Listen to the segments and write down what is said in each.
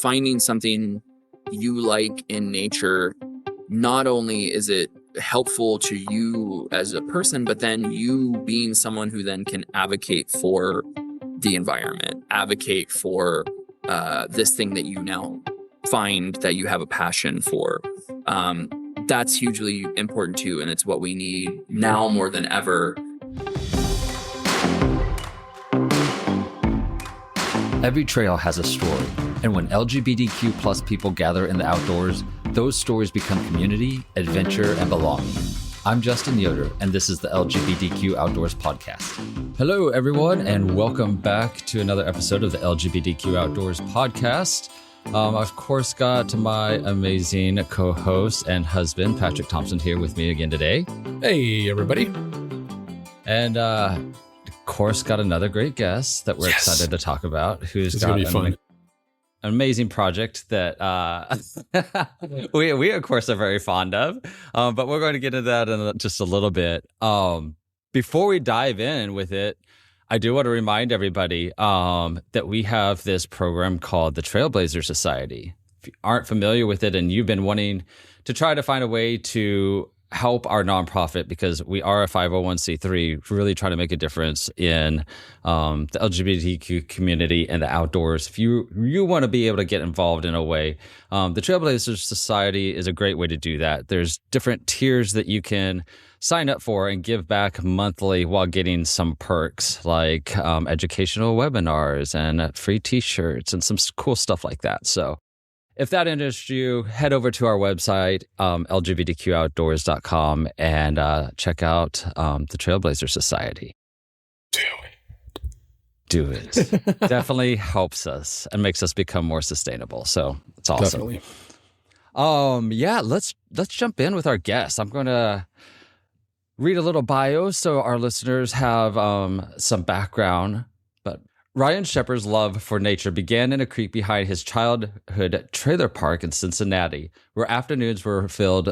finding something you like in nature, not only is it helpful to you as a person, but then you being someone who then can advocate for the environment, advocate for this thing that you now find that you have a passion for. That's hugely important too, and it's what we need now more than ever. Every trail has a story, and when LGBTQ plus people gather in the outdoors, those stories become community, adventure, and belonging. I'm Justin Yoder, and this is the LGBTQ Outdoors Podcast. Hello, everyone, and welcome back to another episode of the LGBTQ Outdoors Podcast. I've, of course, got my amazing co-host and husband, Patrick Thompson, here with me again today. Hey, everybody. And, of course, got another great guest that we're excited to talk about, who's got an amazing project that we of course are very fond of, but we're going to get into that in just a little bit. Before we dive in with it, I do want to remind everybody that we have this program called the Trailblazer Society. If you aren't familiar with it and you've been wanting to try to find a way to help our nonprofit, because we are a 501c3, really trying to make a difference in the LGBTQ community and the outdoors. If you want to be able to get involved in a way, the Trailblazers Society is a great way to do that. There's different tiers that you can sign up for and give back monthly while getting some perks like educational webinars and free t-shirts and some cool stuff like that. So if that interests you, head over to our website, lgbtqoutdoors.com, and check out the Trailblazer Society. Do it. Definitely helps us and makes us become more sustainable. So it's awesome. Definitely. Yeah, let's jump in with our guest. I'm going to read a little bio so our listeners have some background. Ryan Schepers' love for nature began in a creek behind his childhood trailer park in Cincinnati, where afternoons were filled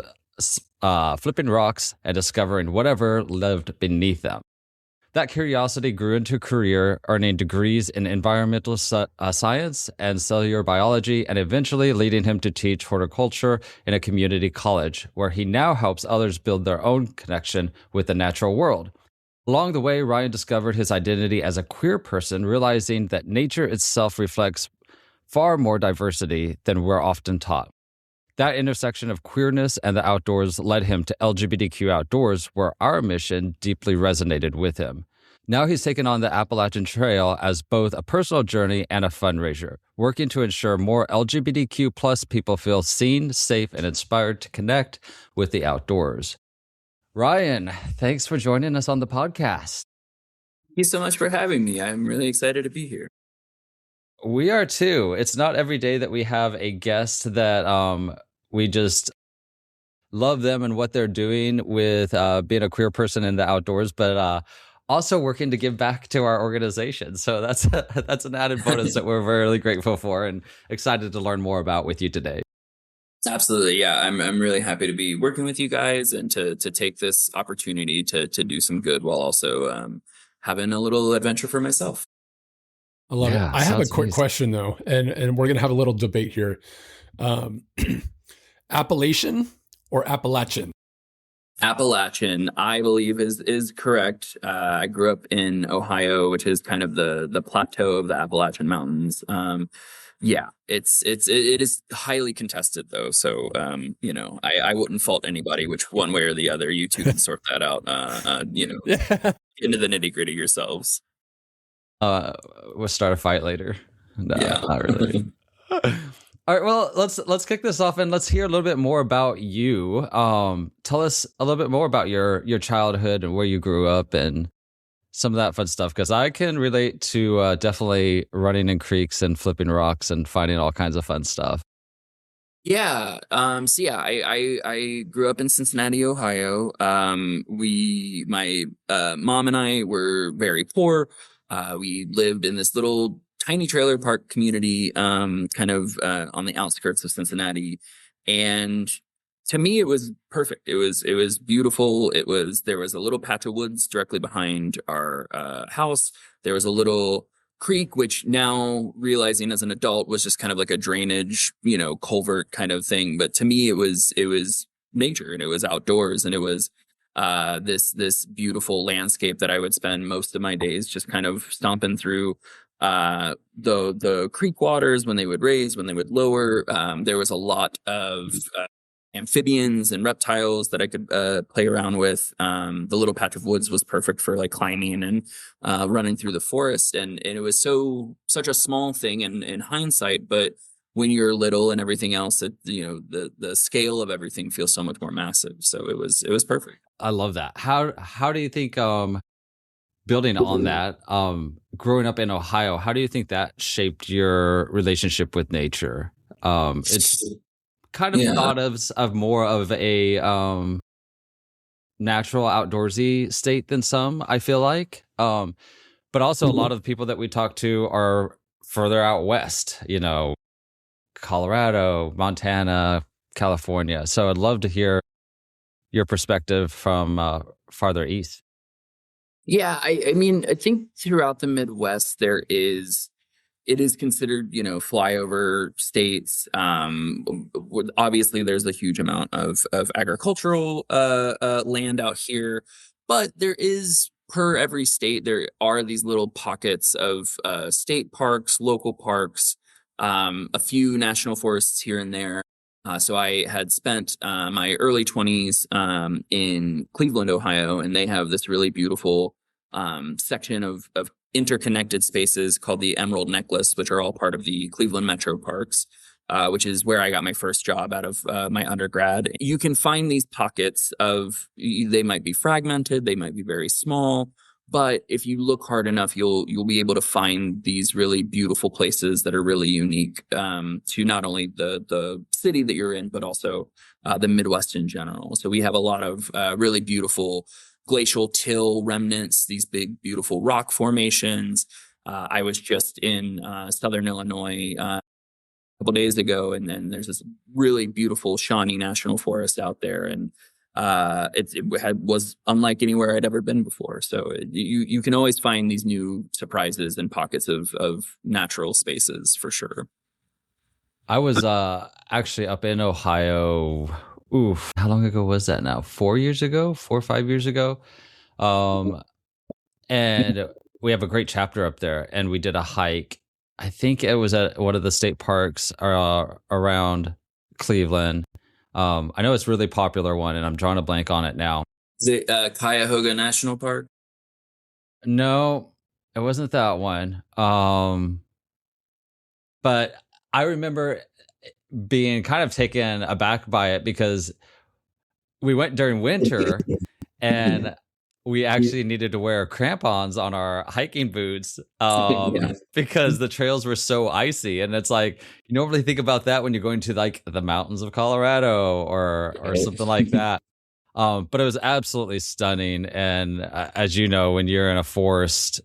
flipping rocks and discovering whatever lived beneath them. That curiosity grew into a career, earning degrees in environmental science and cellular biology, and eventually leading him to teach horticulture in a community college, where he now helps others build their own connection with the natural world. Along the way, Ryan discovered his identity as a queer person, realizing that nature itself reflects far more diversity than we're often taught. That intersection of queerness and the outdoors led him to LGBTQ Outdoors, where our mission deeply resonated with him. Now he's taken on the Appalachian Trail as both a personal journey and a fundraiser, working to ensure more LGBTQ plus people feel seen, safe, and inspired to connect with the outdoors. Ryan, thanks for joining us on the podcast. Thank you so much for having me. I'm really excited to be here. We are too. It's not every day that we have a guest that we just love them and what they're doing with being a queer person in the outdoors, but also working to give back to our organization. So that's an added bonus that we're really grateful for and excited to learn more about with you today. Absolutely. Yeah. I'm really happy to be working with you guys and to take this opportunity to do some good while also having a little adventure for myself. I love it. I have a quick question though, and we're going to have a little debate here. Appalachian or Appalachian? Appalachian, I believe is correct. I grew up in Ohio, which is kind of the plateau of the Appalachian Mountains. Yeah, it is highly contested though. So, I wouldn't fault anybody, which one way or the other, you two can sort that out, into the nitty gritty yourselves. We'll start a fight later. No, yeah. Not really. All right, well, let's kick this off and let's hear a little bit more about you. Tell us a little bit more about your childhood and where you grew up and some of that fun stuff, because I can relate to definitely running in creeks and flipping rocks and finding all kinds of fun stuff. Yeah. I grew up in Cincinnati, Ohio. My mom and I were very poor. We lived in this little tiny trailer park community, kind of on the outskirts of Cincinnati, and to me, it was perfect. It was beautiful. There was a little patch of woods directly behind our house. There was a little creek, which now realizing as an adult was just kind of like a drainage, culvert kind of thing. But to me, it was nature, and it was outdoors, and it was this beautiful landscape that I would spend most of my days just kind of stomping through the creek waters when they would raise, when they would lower. There was a lot of amphibians and reptiles that I could play around with. The little patch of woods was perfect for like climbing and running through the forest. And it was such a small thing in hindsight, but when you're little and everything else, the scale of everything feels so much more massive. So it was perfect. I love that. How do you think, building on that, growing up in Ohio, how do you think that shaped your relationship with nature? It's kind of thought of more of a natural outdoorsy state than some, I feel like. But also a lot of people that we talk to are further out west, Colorado, Montana, California. So I'd love to hear your perspective from farther east. Yeah, I mean, I think throughout the Midwest it is considered, flyover states. Obviously, there's a huge amount of agricultural land out here, but there is, per every state, there are these little pockets of state parks, local parks, a few national forests here and there. So I had spent my early 20s in Cleveland, Ohio, and they have this really beautiful section of interconnected spaces called the Emerald Necklace, which are all part of the Cleveland Metro Parks, which is where I got my first job out of my undergrad. You can find these pockets they might be fragmented, they might be very small, but if you look hard enough, you'll be able to find these really beautiful places that are really unique to not only the city that you're in, but also the Midwest in general. So we have a lot of really beautiful glacial till remnants, these big, beautiful rock formations. I was just in southern Illinois a couple days ago, and then there's this really beautiful Shawnee National Forest out there, and was unlike anywhere I'd ever been before. So you can always find these new surprises and pockets of natural spaces for sure. I was actually up in Ohio. Oof, how long ago was that now? 4 or 5 years ago. And we have a great chapter up there, and we did a hike. I think it was at one of the state parks around Cleveland. I know it's a really popular one, and I'm drawing a blank on it now. Is it Cuyahoga National Park? No, it wasn't that one. But I remember being kind of taken aback by it because we went during winter and we actually needed to wear crampons on our hiking boots because the trails were so icy. And it's like, you normally think about that when you're going to like the mountains of Colorado or something like that. But it was absolutely stunning. And as you know, when you're in a forest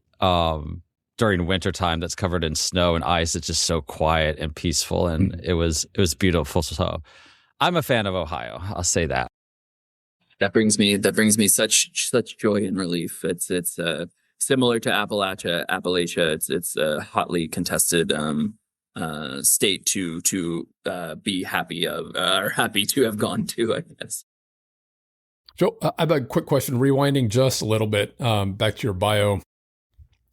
during wintertime that's covered in snow and ice, it's just so quiet and peaceful. And it was beautiful. So I'm a fan of Ohio. I'll say that. That brings me such joy and relief. It's similar to Appalachia. It's a hotly contested state to be happy to have gone to, I guess. Joe, I have a quick question. Rewinding just a little bit back to your bio,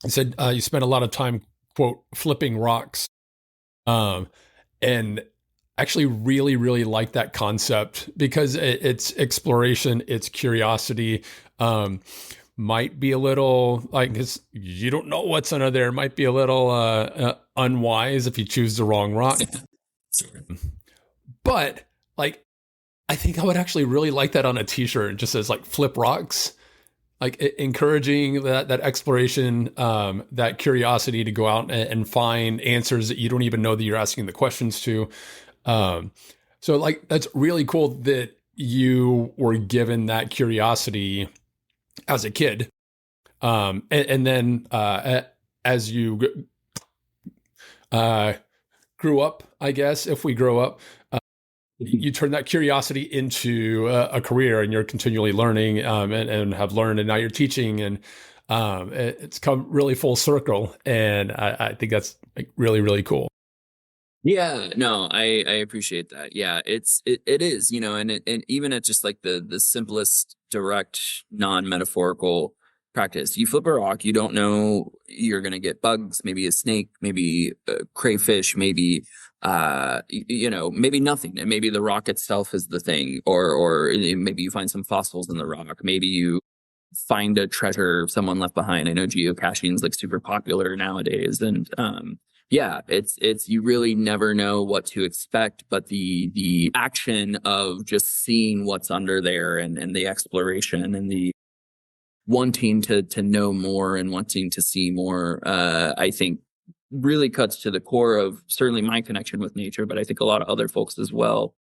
you said you spent a lot of time, quote, flipping rocks, and actually really, really like that concept because it's exploration, it's curiosity, might be a little like, cause you don't know what's under there. Might be a little unwise if you choose the wrong rock. But like, I think I would actually really like that on a t-shirt. It just says like flip rocks, like encouraging that exploration, that curiosity to go out and find answers that you don't even know that you're asking the questions to. So like, that's really cool that you were given that curiosity as a kid. And then, as you, grew up, I guess, if we grow up, you turn that curiosity into a career and you're continually learning, and have learned, and now you're teaching. And, It's come really full circle, and I think that's like really, really cool. Yeah, no, I appreciate that. Yeah, it is, and even at just like the simplest, direct, non-metaphorical practice. You flip a rock, you don't know you're gonna get bugs, maybe a snake, maybe a crayfish, maybe maybe nothing, and maybe the rock itself is the thing, or maybe you find some fossils in the rock, maybe you find a treasure someone left behind. I know geocaching is like super popular nowadays, and yeah, it's you really never know what to expect, but the action of just seeing what's under there, and the exploration, and the wanting to know more and wanting to see more, I think really cuts to the core of certainly my connection with nature, but I think a lot of other folks as well,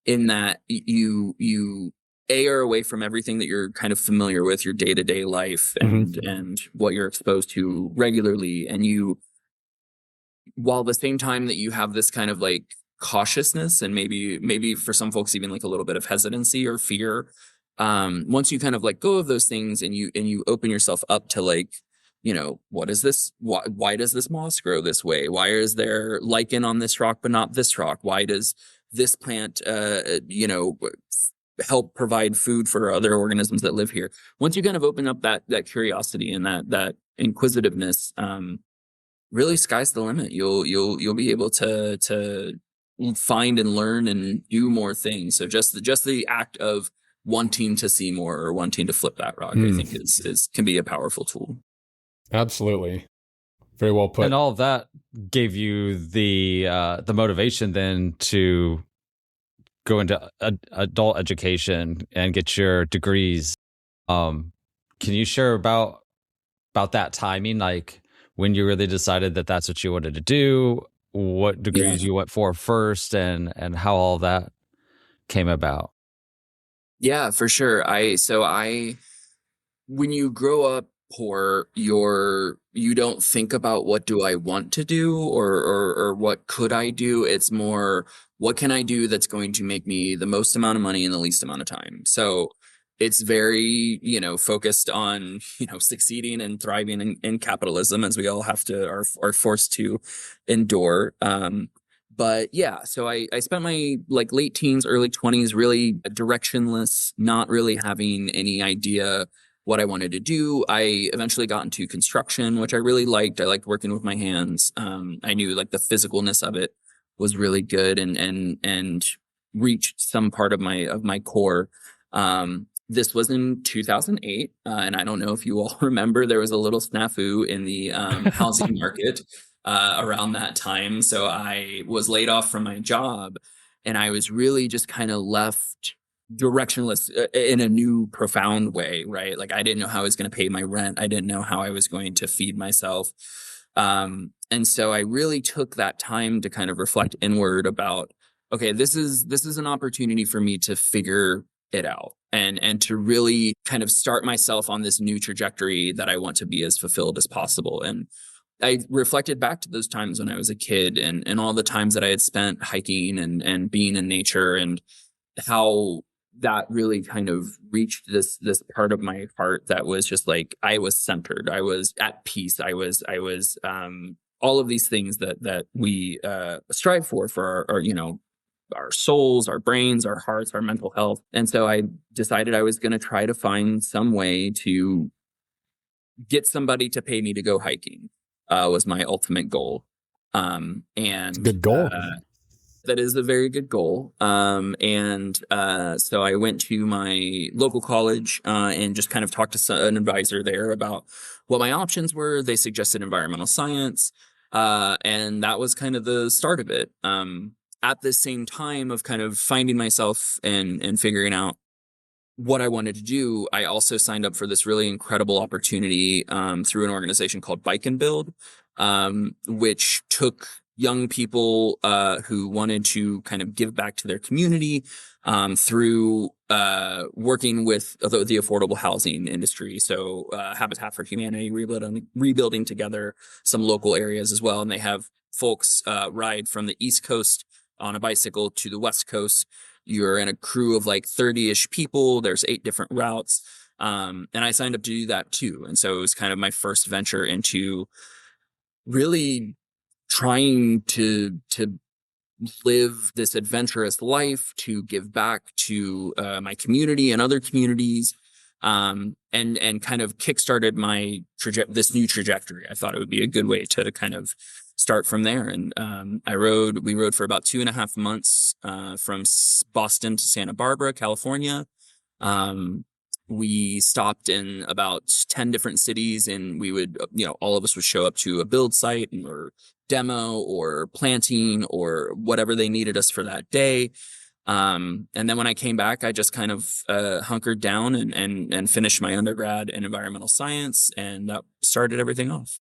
in that you are away from everything that you're kind of familiar with, your day-to-day life, and what you're exposed to regularly, and you, while at the same time that you have this kind of like cautiousness, and maybe for some folks even like a little bit of hesitancy or fear, once you kind of let go of those things, and you open yourself up to like, what is this? Why does this moss grow this way? Why is there lichen on this rock but not this rock? Why does this plant help provide food for other organisms that live here? Once you kind of open up that curiosity and that inquisitiveness, really sky's the limit. You'll be able to find and learn and do more things. So just the act of wanting to see more, or wanting to flip that rock, I think is can be a powerful tool. Absolutely. Very well put. And all of that gave you the motivation then to go into adult education and get your degrees. Can you share about that timing, like when you really decided that that's what you wanted to do, what degrees you went for first, and how all that came about? Yeah, for sure. When you grow up poor, you don't think about what do I want to do, or what could I do. It's more, what can I do that's going to make me the most amount of money in the least amount of time. So it's very, focused on, succeeding and thriving in capitalism, as we all are forced to endure. But yeah, so I spent my like late teens, early 20s really directionless, not really having any idea what I wanted to do. I eventually got into construction, which I really liked. I liked working with my hands. I knew like the physicalness of it was really good, and reached some part of my core. This was in 2008, and I don't know if you all remember, there was a little snafu in the housing market around that time. So I was laid off from my job, and I was really just kind of left directionless in a new, profound way, right? Like I didn't know how I was going to pay my rent. I didn't know how I was going to feed myself. And so I really took that time to kind of reflect inward about, okay, this is an opportunity for me to figure it out, and to really kind of start myself on this new trajectory that I want to be as fulfilled as possible. And I reflected back to those times when I was a kid, and all the times that I had spent hiking and being in nature, and how that really kind of reached this part of my heart that was just like, I was centered, I was at peace, I was all of these things that we strive for our souls, our brains, our hearts, our mental health. And so I decided I was going to try to find some way to get somebody to pay me to go hiking. Was my ultimate goal. And good goal. That is a very good goal. So I went to my local college and just kind of talked to an advisor there about what my options were. They suggested environmental science. And that was kind of the start of it. At the same time of kind of finding myself and figuring out what I wanted to do, I also signed up for this really incredible opportunity through an organization called Bike and Build, which took young people who wanted to kind of give back to their community through working with the affordable housing industry. So Habitat for Humanity, rebuilding together some local areas as well. And they have folks ride from the East Coast on a bicycle to the West Coast. You're in a crew of like 30-ish people. There's 8 different routes. And I signed up to do that too. And so it was kind of my first venture into really trying to live this adventurous life, to give back to my community and other communities, and kind of kickstarted my this new trajectory. I thought it would be a good way to kind of start from there. And we rode for about 2.5 months from Boston to Santa Barbara, California. We stopped in about 10 different cities, and we would, all of us would show up to a build site or demo or planting or whatever they needed us for that day. And then when I came back, I just kind of hunkered down and finished my undergrad in environmental science, and that started everything off.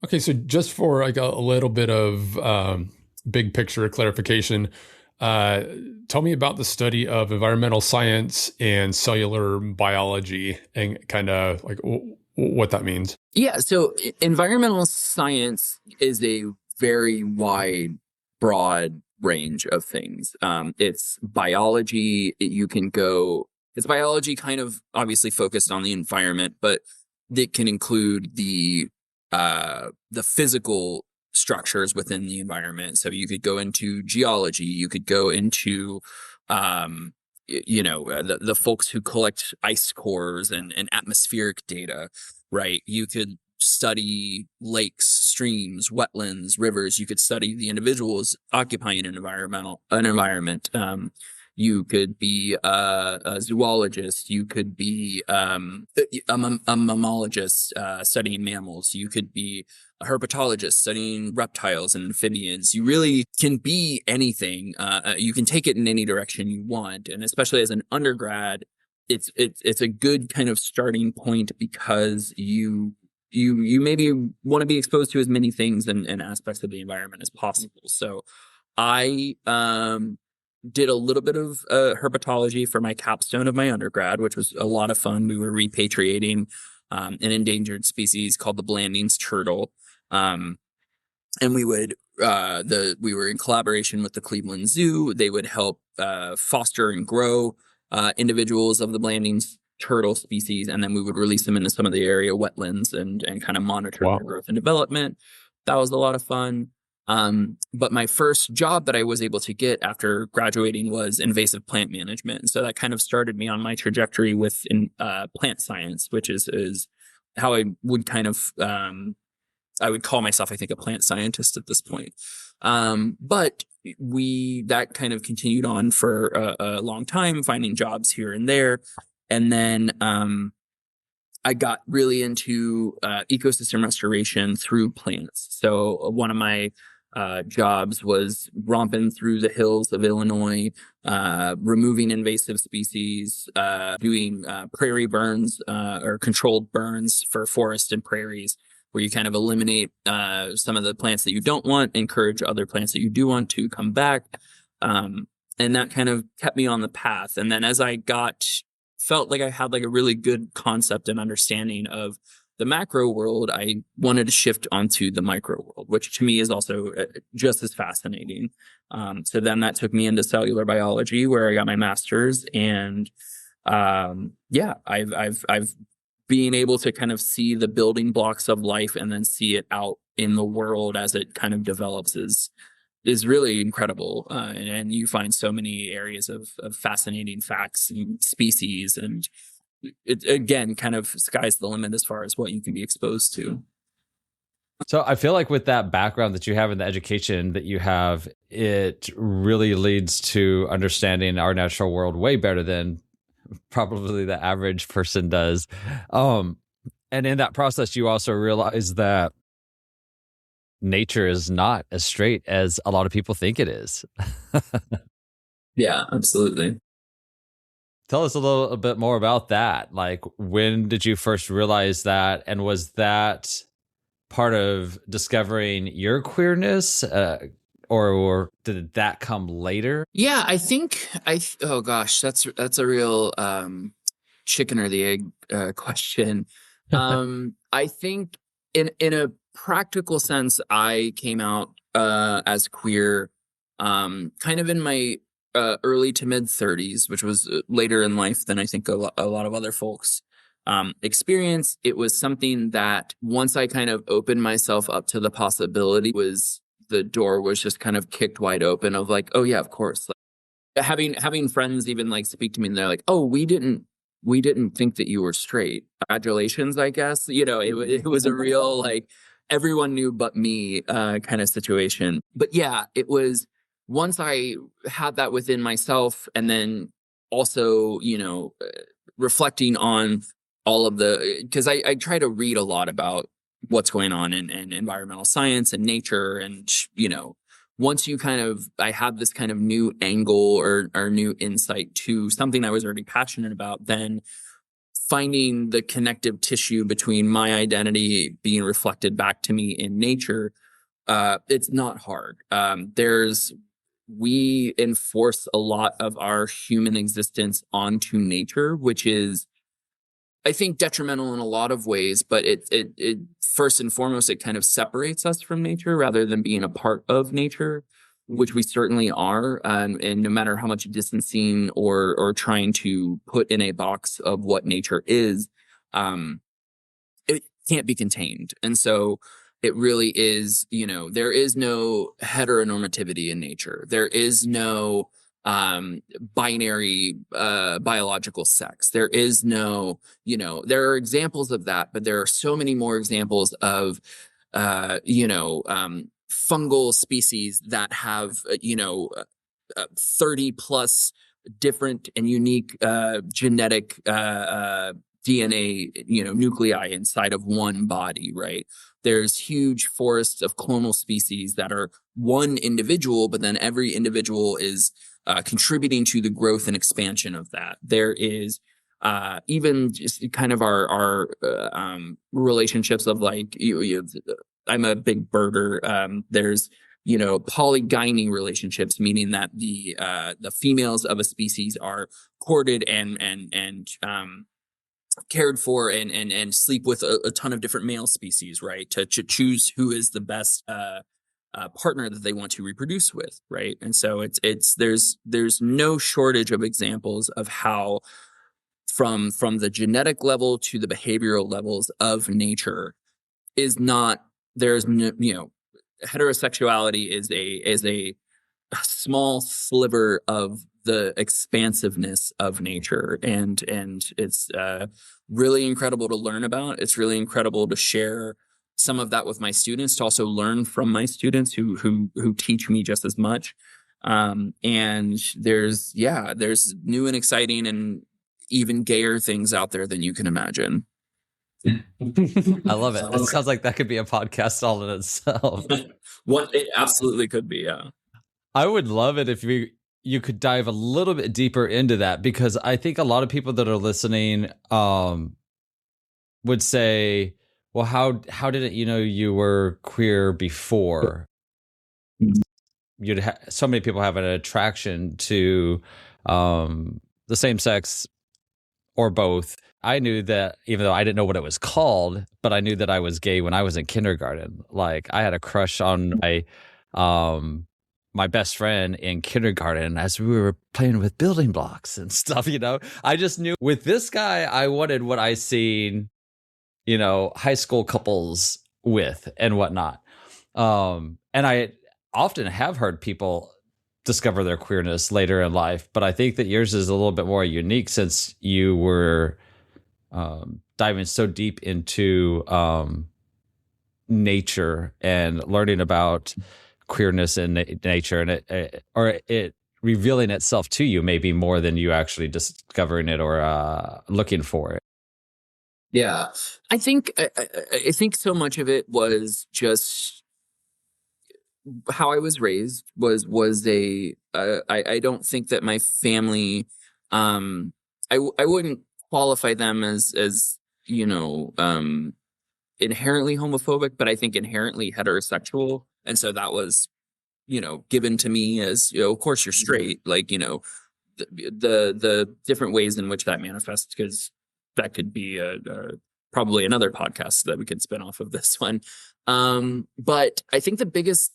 Okay, so just for like a little bit of big picture clarification, tell me about the study of environmental science and cellular biology and kind of like what that means. Yeah, so environmental science is a very wide, broad range of things. It's biology. It's biology kind of obviously focused on the environment, but it can include the physical structures within the environment. So you could go into geology, you could go into the folks who collect ice cores and atmospheric data, right? You could study lakes, streams, wetlands, rivers. You could study the individuals occupying an environment. You could be a zoologist. You could be a mammologist studying mammals. You could be a herpetologist studying reptiles and amphibians. You really can be anything. You can take it in any direction you want, and especially as an undergrad, it's a good kind of starting point because you maybe want to be exposed to as many things and aspects of the environment as possible. So I did a little bit of herpetology for my capstone of my undergrad, which was a lot of fun. We were repatriating an endangered species called the Blanding's turtle. And we were in collaboration with the Cleveland Zoo. They would help foster and grow individuals of the Blanding's turtle species, and then we would release them into some of the area wetlands and kind of monitor their growth and development. That was a lot of fun. But my first job that I was able to get after graduating was invasive plant management. And so that kind of started me on my trajectory with plant science, which is how I would kind of, I would call myself, I think, a plant scientist at this point. But that kind of continued on for a long time, finding jobs here and there. And then, I got really into ecosystem restoration through plants. So one of my jobs was romping through the hills of Illinois, removing invasive species, doing prairie burns or controlled burns for forest and prairies, where you kind of eliminate some of the plants that you don't want, encourage other plants that you do want to come back. And that kind of kept me on the path. And then as I felt like I had like a really good concept and understanding of the macro world, I wanted to shift onto the micro world, which to me is also just as fascinating. So then that took me into cellular biology, where I got my master's, and I've being able to kind of see the building blocks of life and then see it out in the world as it kind of develops is really incredible. And you find so many areas of fascinating facts and species, and it again kind of sky's the limit as far as what you can be exposed to. So I feel like with that background that you have in the education that you have, it really leads to understanding our natural world way better than probably the average person does. And in that process, you also realize that nature is not as straight as a lot of people think it is. Yeah, absolutely. Tell us a little bit more about that. Like, when did you first realize that? And was that part of discovering your queerness? Or did that come later? Yeah, I think oh gosh, that's a real chicken or the egg question. I think in a practical sense, I came out as queer kind of in my early to mid 30s, which was later in life than I think a lot of other folks experience. It was something that once I kind of opened myself up to the possibility, was the door was just kind of kicked wide open of like, oh yeah, of course. Like, having friends even like speak to me and they're like, oh, we didn't think that you were straight. Congratulations, I guess. It was a real like everyone knew but me kind of situation. But yeah, it was once I had that within myself, and then also, reflecting on all of because I try to read a lot about what's going on in environmental science and nature. And, once I had this kind of new angle or new insight to something I was already passionate about, then finding the connective tissue between my identity being reflected back to me in nature, it's not hard. We enforce a lot of our human existence onto nature, which is, I think, detrimental in a lot of ways, but it first and foremost, it kind of separates us from nature rather than being a part of nature, which we certainly are. And no matter how much distancing or trying to put in a box of what nature is, it can't be contained. And so it really is, there is no heteronormativity in nature. There is no binary biological sex. There is no, there are examples of that, but there are so many more examples of, fungal species that have, 30 plus different and unique genetic DNA, nuclei inside of one body, right? There's huge forests of clonal species that are one individual, but then every individual is contributing to the growth and expansion of that. There is even just kind of our relationships of like, I'm a big birder. There's, polygyny relationships, meaning that the females of a species are courted and cared for and sleep with a ton of different male species, right? To choose who is the best partner that they want to reproduce with, right? And so there's no shortage of examples of how from the genetic level to the behavioral levels of nature is not, there's no, heterosexuality is a small sliver of the expansiveness of nature, and it's really incredible to learn about. It's really incredible to share some of that with my students, to also learn from my students who teach me just as much. And there's new and exciting and even gayer things out there than you can imagine. I love it. It sounds like that could be a podcast all in itself. It absolutely could be, yeah. I would love it if you could dive a little bit deeper into that, because I think a lot of people that are listening would say, well, how did it, you were queer before? So many people have an attraction to the same sex or both. I knew that, even though I didn't know what it was called, but I knew that I was gay when I was in kindergarten. Like, I had a crush on my best friend in kindergarten as we were playing with building blocks and stuff, I just knew with this guy, I wanted what I seen, high school couples with and whatnot. And I often have heard people discover their queerness later in life, but I think that yours is a little bit more unique since you were diving so deep into nature and learning about queerness in nature, and it revealing itself to you maybe more than you actually discovering it or looking for it. Yeah, I think so much of it was just how I was raised. I don't think that my family, I wouldn't qualify them as inherently homophobic, but I think inherently heterosexual. And so that was, given to me as, of course you're straight, like, the different ways in which that manifests, because that could be probably another podcast that we could spin off of this one. But I think the biggest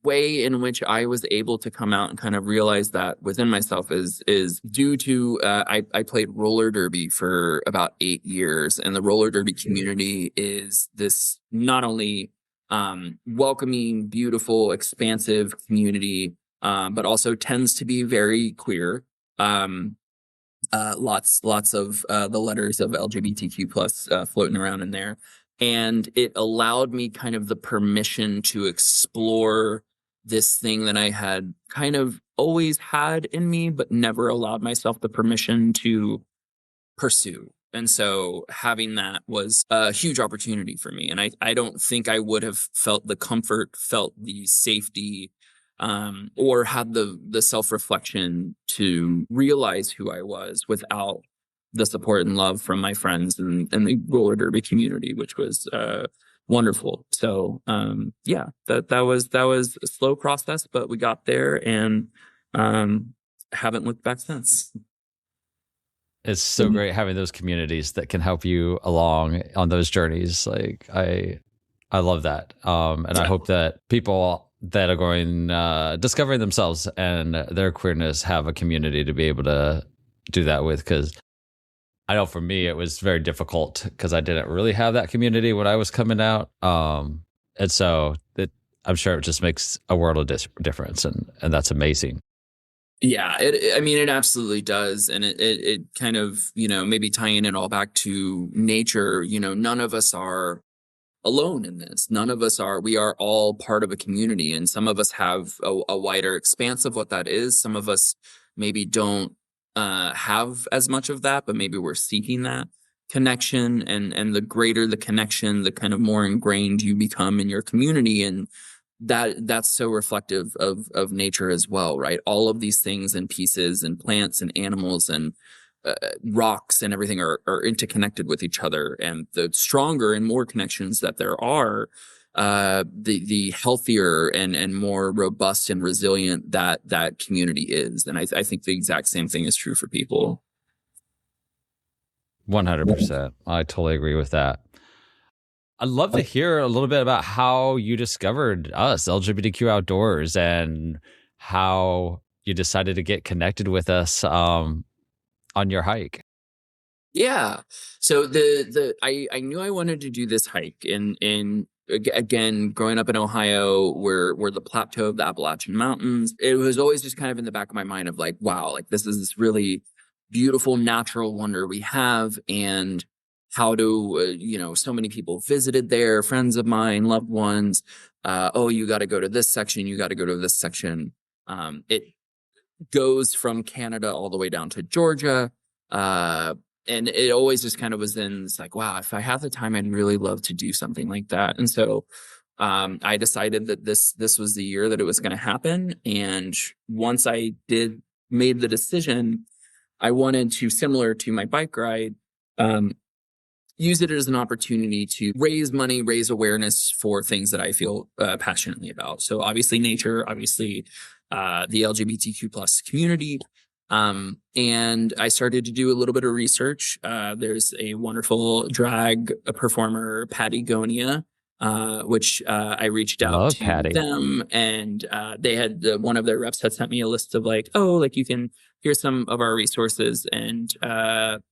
way in which I was able to come out and kind of realize that within myself is due to I played roller derby for about 8 years, and the roller derby community is this not only welcoming, beautiful, expansive community, but also tends to be very queer. Lots of the letters of LGBTQ plus floating around in there. And it allowed me kind of the permission to explore this thing that I had kind of always had in me, but never allowed myself the permission to pursue. And so having that was a huge opportunity for me. And I don't think I would have felt the comfort, felt the safety, or had the self-reflection to realize who I was without the support and love from my friends and the roller derby community, which was wonderful. So that was a slow process, but we got there, and haven't looked back since. It's so great having those communities that can help you along on those journeys. Like I love that. And I hope that people that are going discovering themselves and their queerness have a community to be able to do that with, because I know for me it was very difficult because I didn't really have that community when I was coming out. And so I'm sure it just makes a world of difference, and that's amazing. Yeah, it absolutely does. And it kind of, maybe tying it all back to nature, none of us are alone in this. We are all part of a community, and some of us have a wider expanse of what that is. Some of us maybe don't have as much of that, but maybe we're seeking that connection, and the greater the connection, the kind of more ingrained you become in your community. And that's so reflective of nature as well, right? All of these things and pieces and plants and animals and rocks and everything are interconnected with each other. And the stronger and more connections that there are, the healthier and more robust and resilient that community is. And I think the exact same thing is true for people. 100%. I totally agree with that. I'd love to hear a little bit about how you discovered us, LGBTQ Outdoors, and how you decided to get connected with us on your hike. Yeah. So I knew I wanted to do this hike in again, growing up in Ohio, we're the plateau of the Appalachian Mountains. It was always just kind of in the back of my mind of like, wow, like this is this really beautiful natural wonder we have. And how do, so many people visited there, friends of mine, loved ones. You got to go to this section. You got to go to this section. It goes from Canada all the way down to Georgia. And it always just kind of was in, it's like, wow, if I have the time, I'd really love to do something like that. And so I decided that this was the year that it was going to happen. And once I made the decision, I wanted to, similar to my bike ride, use it as an opportunity to raise money, raise awareness for things that I feel passionately about. So obviously nature, obviously the LGBTQ plus community. And I started to do a little bit of research. There's a wonderful drag performer, Patty Gonia, which I reached out to Patty. them, and they had one of their reps had sent me a list of like, you can, here's some of our resources, and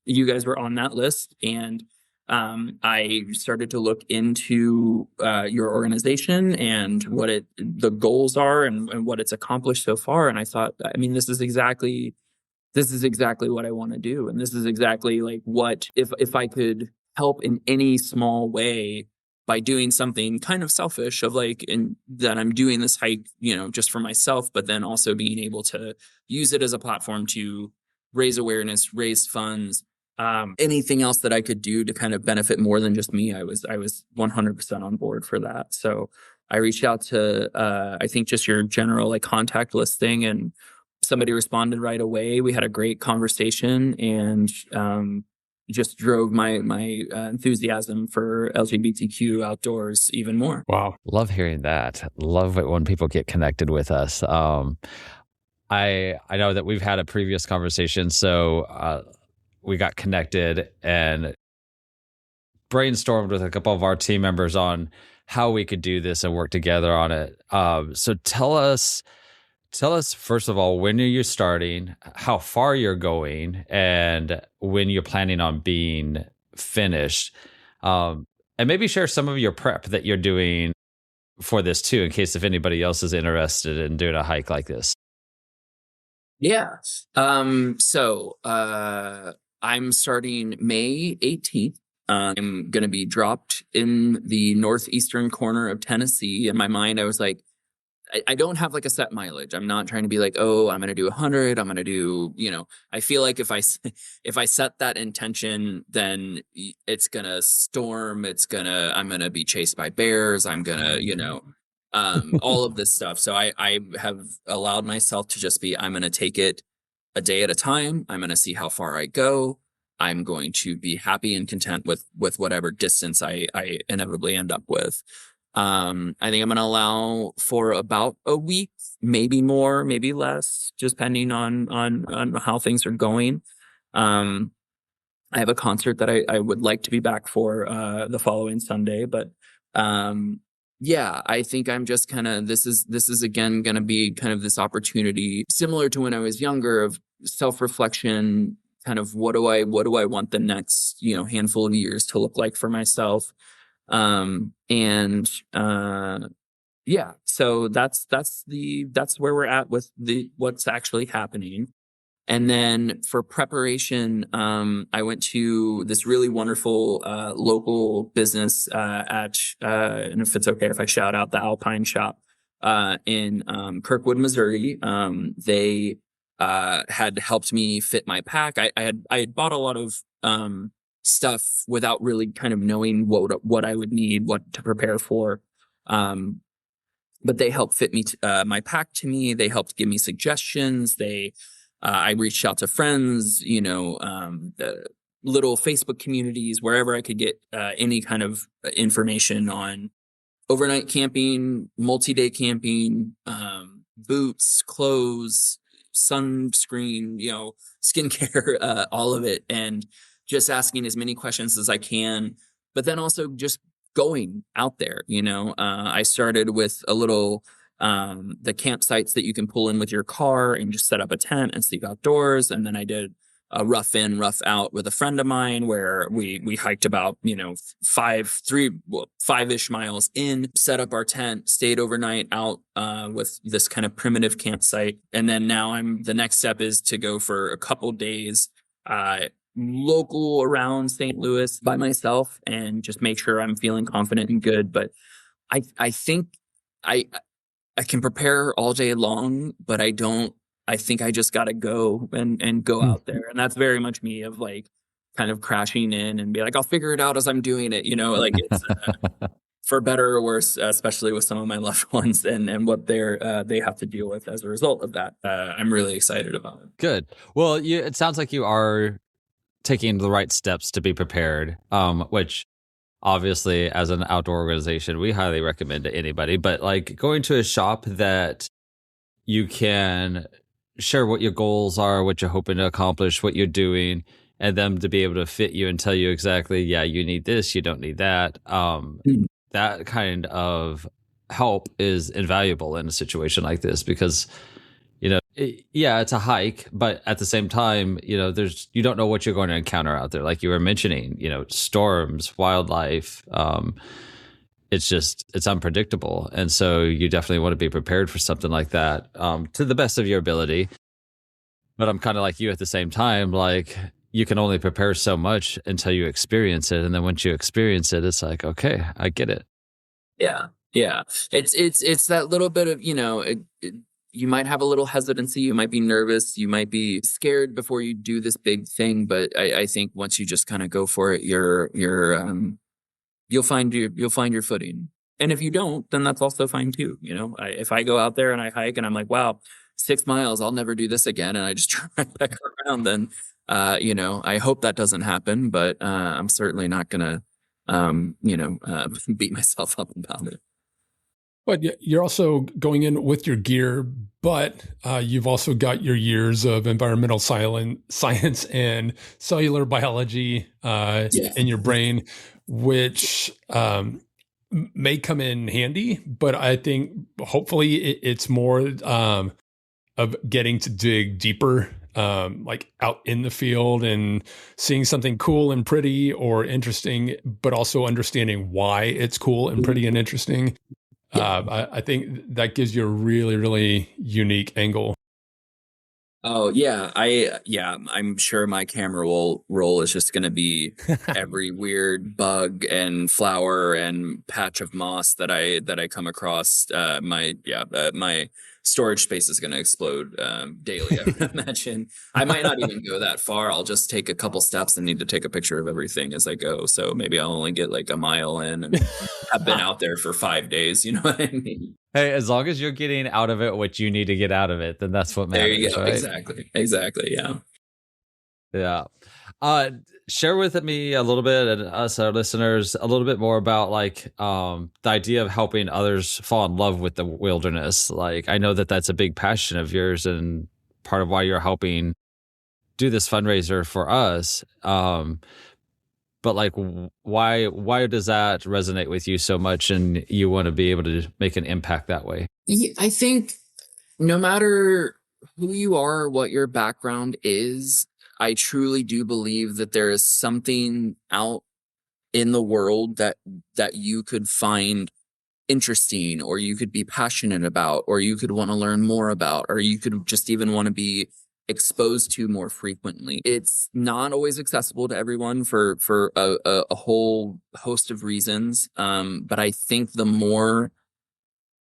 you guys were on that list. And I started to look into your organization and what the goals are and what it's accomplished so far. And I thought, this is exactly what I want to do. And this is exactly like what, if I could help in any small way by doing something kind of selfish of like, in that I'm doing this hike, just for myself, but then also being able to use it as a platform to raise awareness, raise funds, anything else that I could do to kind of benefit more than just me. I was 100% on board for that. So I reached out to, I think just your general like contact listing, and somebody responded right away. We had a great conversation, and just drove my enthusiasm for LGBTQ outdoors even more. Wow. Love hearing that. Love it when people get connected with us. I know that we've had a previous conversation, so we got connected and brainstormed with a couple of our team members on how we could do this and work together on it. So tell us first of all, when are you starting, how far you're going, and when you're planning on being finished. And maybe share some of your prep that you're doing for this too, in case if anybody else is interested in doing a hike like this. Yeah. I'm starting May 18th. I'm going to be dropped in the northeastern corner of Tennessee. In my mind, I was like, I don't have like a set mileage. I'm not trying to be like, oh, I'm going to do 100. I'm going to do, I feel like if I set that intention, then it's going to storm. I'm going to be chased by bears. I'm going to, all of this stuff. So I have allowed myself to just be, I'm going to take it a day at a time. I'm going to see how far I go. I'm going to be happy and content with whatever distance I inevitably end up with. I think I'm going to allow for about a week, maybe more, maybe less, just depending on how things are going. I have a concert that I would like to be back for the following Sunday, but yeah, I think I'm just kind of, this is again going to be kind of this opportunity similar to when I was younger of self-reflection, kind of what do I want the next, handful of years to look like for myself. Yeah, so that's where we're at with what's actually happening. And then for preparation, I went to this really wonderful local business and if it's okay if I shout out the Alpine Shop in Kirkwood, Missouri. They had helped me fit my pack. I had bought a lot of stuff without really kind of knowing what I would need, what to prepare for. But they helped fit me my pack to me. They helped give me suggestions. I reached out to friends, the little Facebook communities, wherever I could get any kind of information on overnight camping, multi-day camping, boots, clothes, sunscreen, skincare, all of it. And just asking as many questions as I can, but then also just going out there, I started with a little, the campsites that you can pull in with your car and just set up a tent and sleep outdoors. And then I did a rough in, rough out with a friend of mine where we hiked about, 5-ish miles in, set up our tent, stayed overnight out, with this kind of primitive campsite. And then now the next step is to go for a couple days, local around St. Louis by myself and just make sure I'm feeling confident and good. But I think I can prepare all day long, but I think I just got to go and go out there. And that's very much me of like kind of crashing in and be like, I'll figure it out as I'm doing it, like it's for better or worse, especially with some of my loved ones and what they have to deal with as a result of that. I'm really excited about it. Good. Well, it sounds like you are taking the right steps to be prepared, which obviously as an outdoor organization, we highly recommend to anybody, but like going to a shop that you can share what your goals are, what you're hoping to accomplish, what you're doing, and them to be able to fit you and tell you exactly, yeah, you need this, you don't need that. That kind of help is invaluable in a situation like this because it's a hike, but at the same time, you don't know what you're going to encounter out there. Like you were mentioning, storms, wildlife. It's unpredictable. And so you definitely want to be prepared for something like that, to the best of your ability. But I'm kind of like you at the same time, like you can only prepare so much until you experience it. And then once you experience it, it's like, okay, I get it. Yeah. Yeah. It's that little bit of, you might have a little hesitancy. You might be nervous. You might be scared before you do this big thing. But I think once you just kind of go for it, you'll find your footing. And if you don't, then that's also fine too. If I go out there and I hike and I'm like, wow, 6 miles, I'll never do this again. And I just turn right back around. Then, I hope that doesn't happen, but I'm certainly not going to, beat myself up about it. But you're also going in with your gear, but you've also got your years of environmental science and cellular biology in your brain, which may come in handy, but I think hopefully it's more of getting to dig deeper, like out in the field and seeing something cool and pretty or interesting, but also understanding why it's cool and pretty and interesting. I think that gives you a really, really unique angle. Oh yeah, I'm sure my camera roll is just going to be every weird bug and flower and patch of moss that I come across. My storage space is going to explode daily, I would imagine. I might not even go that far. I'll just take a couple steps and need to take a picture of everything as I go. So maybe I'll only get like a mile in, and I've been out there for 5 days. You know what I mean? Hey, as long as you're getting out of it what you need to get out of it, then that's what There matters, you go. right? Exactly. Yeah. Yeah. Share with me a little bit, and us, our listeners, a little bit more about like the idea of helping others fall in love with the wilderness. Like, I know that that's a big passion of yours and part of why you're helping do this fundraiser for us. But like, why does that resonate with you so much, and you want to be able to make an impact that way? Yeah, I think no matter who you are, what your background is, I truly do believe that there is something out in the world that you could find interesting, or you could be passionate about, or you could want to learn more about, or you could just even want to be exposed to more frequently. It's not always accessible to everyone for a whole host of reasons. But I think the more,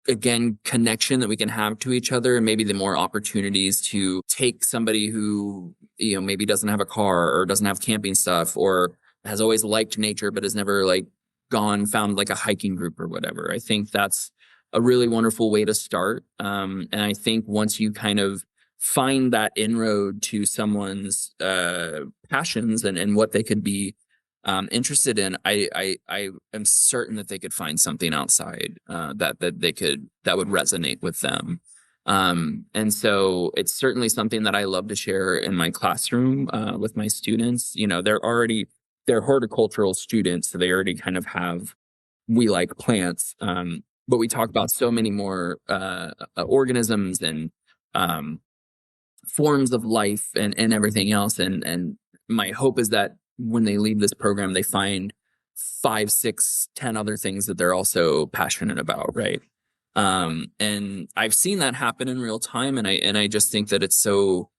again, connection that we can have to each other, and maybe the more opportunities to take somebody who, maybe doesn't have a car or doesn't have camping stuff, or has always liked nature but has never like found like a hiking group or whatever. I think that's a really wonderful way to start. And I think once you kind of find that inroad to someone's passions and what they could be interested in, I am certain that they could find something outside that would resonate with them. And so it's certainly something that I love to share in my classroom with my students. They're horticultural students, so they already kind of have, we like plants, but we talk about so many more organisms and forms of life and everything else. And my hope is that when they leave this program, they find 5, 6, 10 other things that they're also passionate about, right? And I've seen that happen in real time, and I just think that it's so,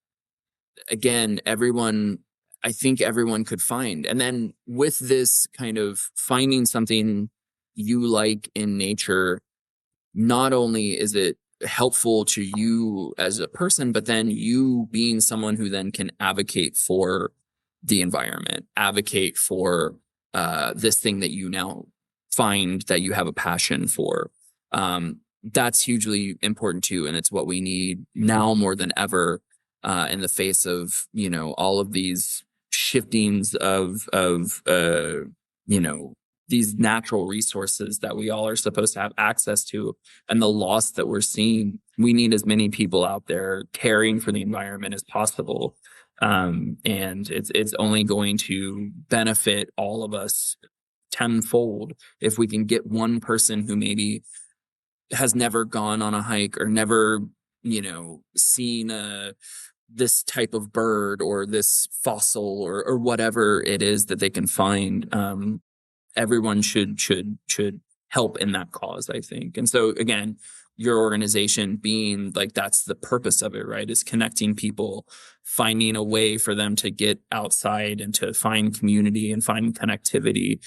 again, I think everyone could find. And then with this kind of finding something you like in nature, not only is it helpful to you as a person, but then you being someone who then can advocate for the environment, advocate for this thing that you now find that you have a passion for. That's hugely important too. And it's what we need now more than ever in the face of, all of these shiftings of these natural resources that we all are supposed to have access to, and the loss that we're seeing. We need as many people out there caring for the environment as possible. And it's only going to benefit all of us tenfold if we can get one person who maybe has never gone on a hike or never, seen this type of bird or this fossil or whatever it is that they can find. Everyone should help in that cause, I think. And so again, your organization being like, that's the purpose of it, right? Is connecting people, finding a way for them to get outside and to find community and find connectivity.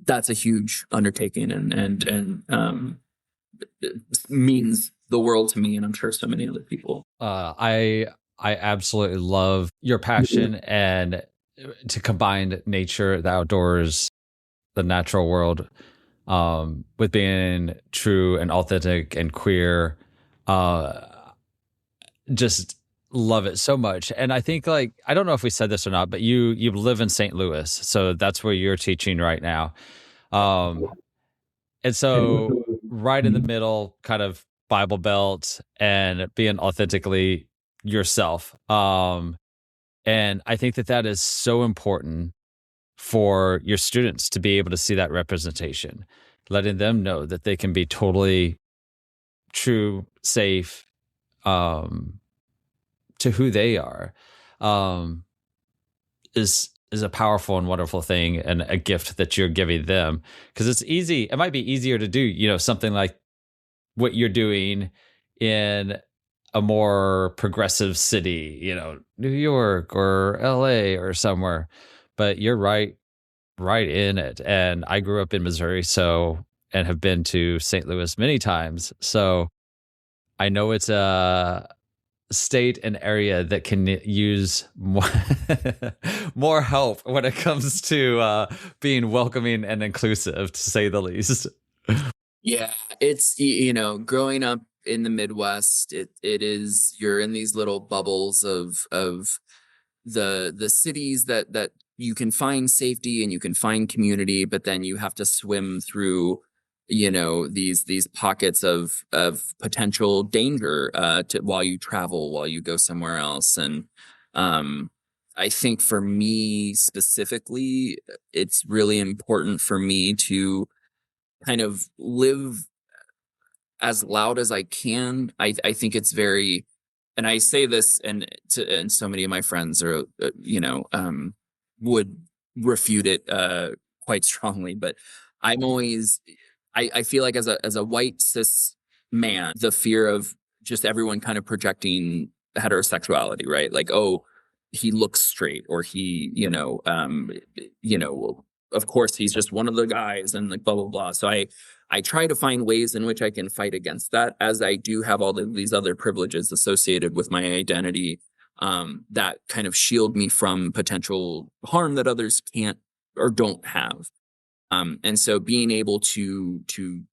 That's a huge undertaking and means the world to me, and I'm sure so many other people. I absolutely love your passion and to combine nature, the outdoors, the natural world, with being true and authentic and queer. Just love it so much. And I think, like, I don't know if we said this or not, but you live in St. Louis, so that's where you're teaching right now. And so right in the middle, kind of Bible Belt and being authentically yourself. And I think that is so important for your students to be able to see that representation, letting them know that they can be totally true, safe, to who they are, is a powerful and wonderful thing, and a gift that you're giving them. Because it's easy. It might be easier to do, something like what you're doing in a more progressive city, New York or LA or somewhere, but you're right in it. And I grew up in Missouri, and have been to St. Louis many times. So I know it's a state and area that can use more, more help when it comes to being welcoming and inclusive, to say the least. Yeah, it's, growing up in the Midwest, it is, you're in these little bubbles of the cities that you can find safety and you can find community, but then you have to swim through, these pockets of potential danger while you travel, while you go somewhere else. And I think for me specifically, it's really important for me to kind of live as loud as I can. I think it's very, and I say this, and so many of my friends are, would refute it quite strongly, but I'm always, I feel like as a white cis man, the fear of just everyone kind of projecting heterosexuality, right? Like, oh, he looks straight, or he, of course he's just one of the guys, and like blah blah blah. So I try to find ways in which I can fight against that, as I do have all these other privileges associated with my identity, that kind of shield me from potential harm that others can't or don't have. And so being able to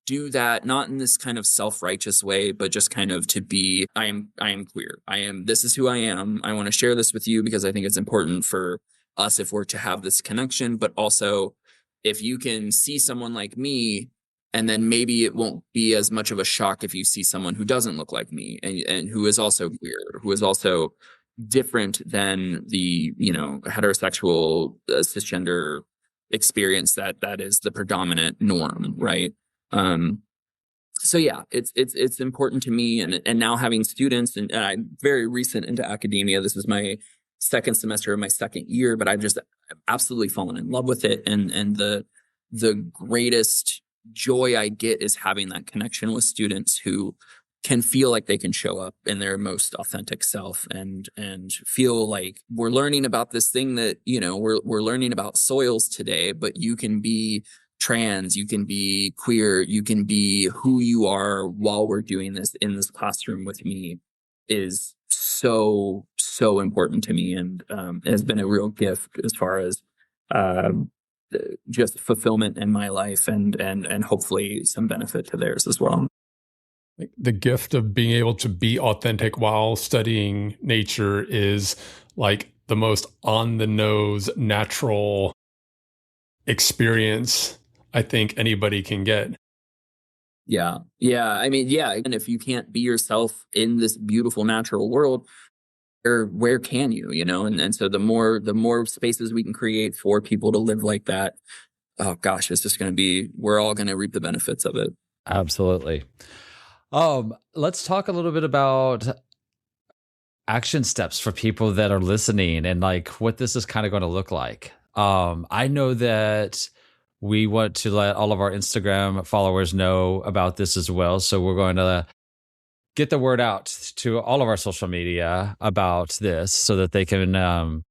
do that, not in this kind of self-righteous way, but just kind of to be, I am queer. This is who I am. I want to share this with you because I think it's important for us if we're to have this connection, but also if you can see someone like me, and then maybe it won't be as much of a shock if you see someone who doesn't look like me, and who is also queer, who is also different than the, heterosexual cisgender experience that is the predominant norm, right? So yeah, it's important to me, and now having students, and I'm very recent into academia. This is my second semester of my second year, but I've just absolutely fallen in love with it, and the greatest joy I get is having that connection with students who can feel like they can show up in their most authentic self, and feel like we're learning about this thing that, we're learning about soils today, but you can be trans, you can be queer, you can be who you are while we're doing this in this classroom with me, is so important to me, and has been a real gift as far as just fulfillment in my life, and hopefully some benefit to theirs as well. The gift of being able to be authentic while studying nature is like the most on the nose, natural experience I think anybody can get. Yeah. I mean, yeah. And if you can't be yourself in this beautiful natural world, where can you, and so the more spaces we can create for people to live like that, oh gosh, it's just going to be, we're all going to reap the benefits of it. Absolutely. Let's talk a little bit about action steps for people that are listening, and like what this is kind of going to look like. I know that we want to let all of our Instagram followers know about this as well. So we're going to get the word out to all of our social media about this, so that they can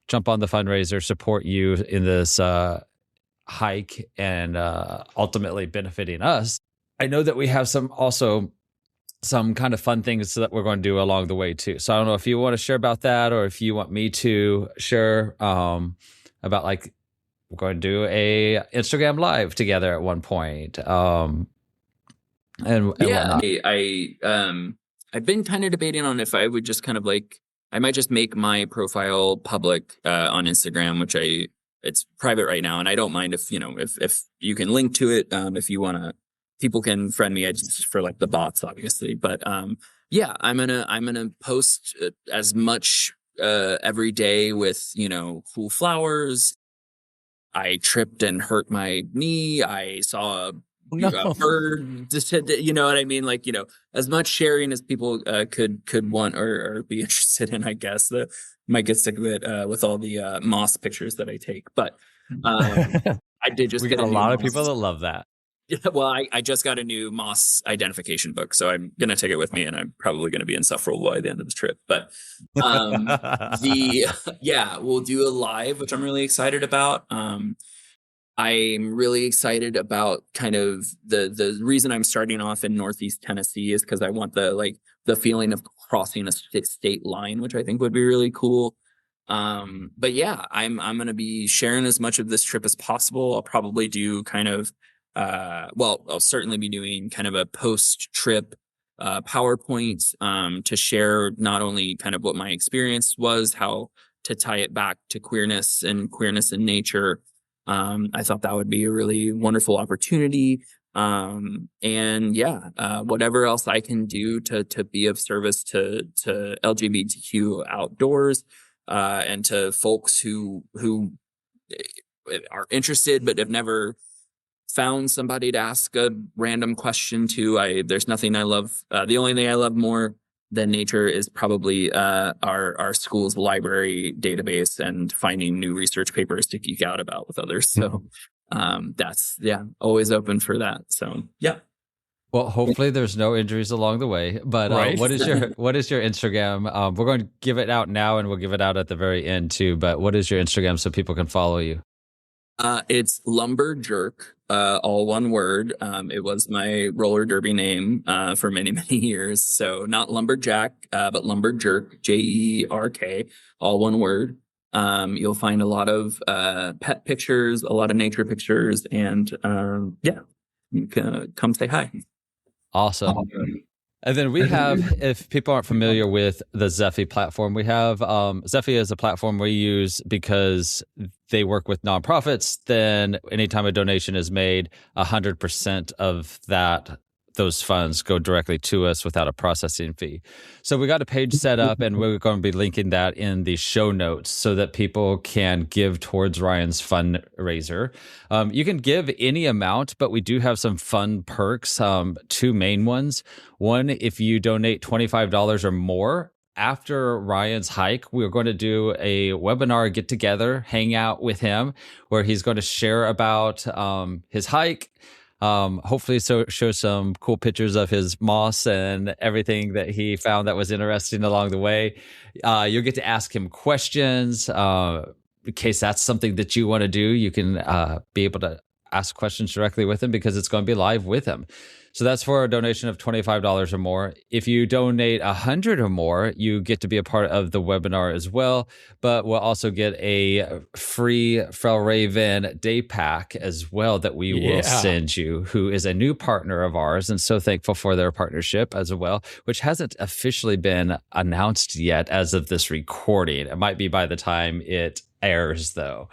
jump on the fundraiser, support you in this hike, and ultimately benefiting us. I know that we have some kind of fun things that we're going to do along the way too. So I don't know if you want to share about that, or if you want me to share about, like, we're going to do a Instagram live together at one point. And Yeah, whatnot. I've been kind of debating on if I would just kind of like, I might just make my profile public on Instagram, which it's private right now, and I don't mind if you can link to it, if you want to. People can friend me, just for like the bots, obviously. But yeah, I'm gonna post as much every day with cool flowers, I tripped and hurt my knee. I saw No. a bird. Just, you know what I mean? Like, you know, as much sharing as people could want or be interested in, I guess. Might get sick of it with all the moss pictures that I take. But I did just We get got a new lot of moss. people that love that. Yeah, well, I just got a new moss identification book, so I'm gonna take it with me, and I'm probably gonna be insufferable by the end of this trip. But yeah, we'll do a live, which I'm really excited about. I'm really excited about kind of the reason I'm starting off in Northeast Tennessee is because I want the feeling of crossing a state line, which I think would be really cool. But yeah, I'm gonna be sharing as much of this trip as possible. I'll probably do kind of I'll certainly be doing kind of a post-trip PowerPoint to share not only kind of what my experience was, how to tie it back to queerness and queerness in nature. I thought that would be a really wonderful opportunity. And yeah, whatever else I can do to be of service to LGBTQ outdoors and to folks who are interested but have never found somebody to ask a random question to. There's nothing I love. The only thing I love more than nature is probably our school's library database and finding new research papers to geek out about with others. So that's always open for that. So yeah. Well, hopefully there's no injuries along the way. But Right. what is your Instagram? We're going to give it out now, and we'll give it out at the very end too. But what is your Instagram so people can follow you? It's Lumberjerk, all one word. It was my roller derby name for many, many years. So not Lumberjack, but Lumberjerk, Jerk, all one word. You'll find a lot of pet pictures, a lot of nature pictures, and you can come say hi. Awesome. And then we have, if people aren't familiar with the Zephy platform, we have Zephy is a platform we use because they work with nonprofits. Then anytime a donation is made, 100% of those funds go directly to us without a processing fee. So we got a page set up, and we're going to be linking that in the show notes so that people can give towards Ryan's fundraiser. You can give any amount, but we do have some fun perks, two main ones. One, if you donate $25 or more, after Ryan's hike, we're going to do a webinar get together, hang out with him, where he's going to share about his hike. Hopefully show some cool pictures of his moss and everything that he found that was interesting along the way. You'll get to ask him questions. In case that's something that you want to do, you can be able to ask questions directly with him because it's going to be live with him. So that's for a donation of $25 or more. If you donate $100 or more, you get to be a part of the webinar as well. But we'll also get a free Fjällräven day pack as well that we will send you, who is a new partner of ours, and so thankful for their partnership as well, which hasn't officially been announced yet as of this recording. It might be by the time it airs, though.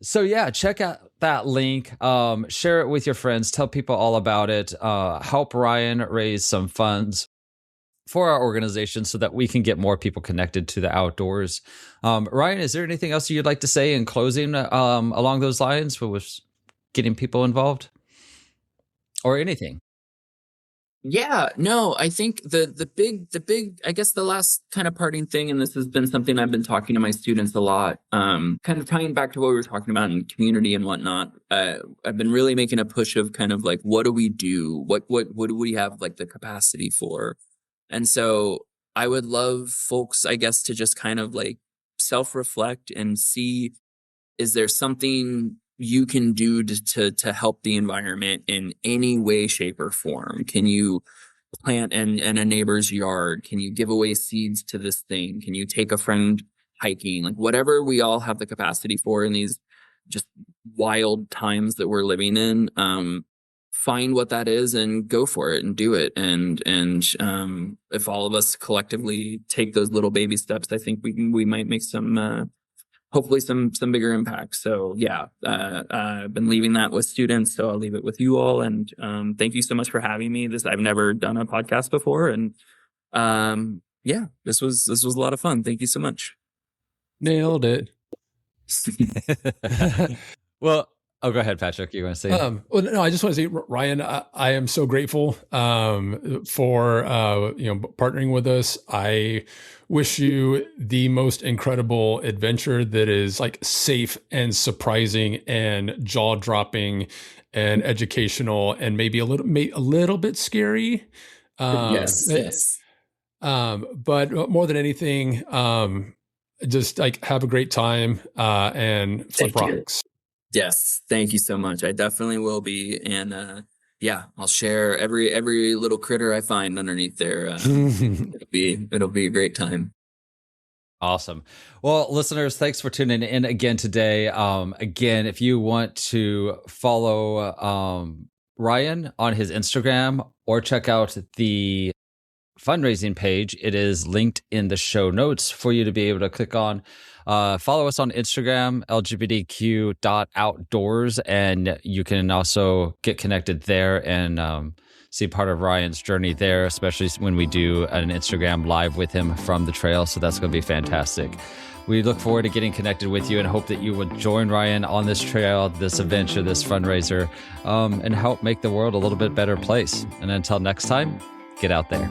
So yeah, check out that link, share it with your friends, tell people all about it, help Ryan raise some funds for our organization so that we can get more people connected to the outdoors. Ryan, is there anything else you'd like to say in closing along those lines with getting people involved or anything? Yeah, no, I think the big, I guess the last kind of parting thing, and this has been something I've been talking to my students a lot, kind of tying back to what we were talking about in community and whatnot. I've been really making a push of kind of like, what do we do? What do we have like the capacity for? And so I would love folks, I guess, to just kind of like self-reflect and see, is there something you can do to help the environment in any way, shape, or form? Can you plant in a neighbor's yard? Can you give away seeds to this thing? Can you take a friend hiking? Like whatever we all have the capacity for in these just wild times that we're living in, find what that is and go for it and do it. And if all of us collectively take those little baby steps, I think we might make some hopefully some bigger impact. So yeah, I've been leaving that with students, so I'll leave it with you all. And thank you so much for having me. I've never done a podcast before, and yeah, this was a lot of fun. Thank you so much. Nailed it. Well, oh, go ahead, Patrick. You want to say? Well, no, I just want to say, Ryan, I am so grateful for partnering with us. I wish you the most incredible adventure that is like safe and surprising and jaw dropping and educational and maybe a little bit scary. Yes. But more than anything, just like have a great time and flip rocks. Yes, thank you so much. I definitely will be, and I'll share every little critter I find underneath there. It'll be a great time. Awesome. Well, listeners, thanks for tuning in again today. Again, if you want to follow Ryan on his Instagram or check out the fundraising page, it is linked in the show notes for you to be able to click on. Follow us on Instagram, lgbtq.outdoors, and you can also get connected there and see part of Ryan's journey there, especially when we do an Instagram live with him from the trail. So that's going to be fantastic. We look forward to getting connected with you and hope that you will join Ryan on this trail, this adventure, this fundraiser, and help make the world a little bit better place. And until next time, get out there.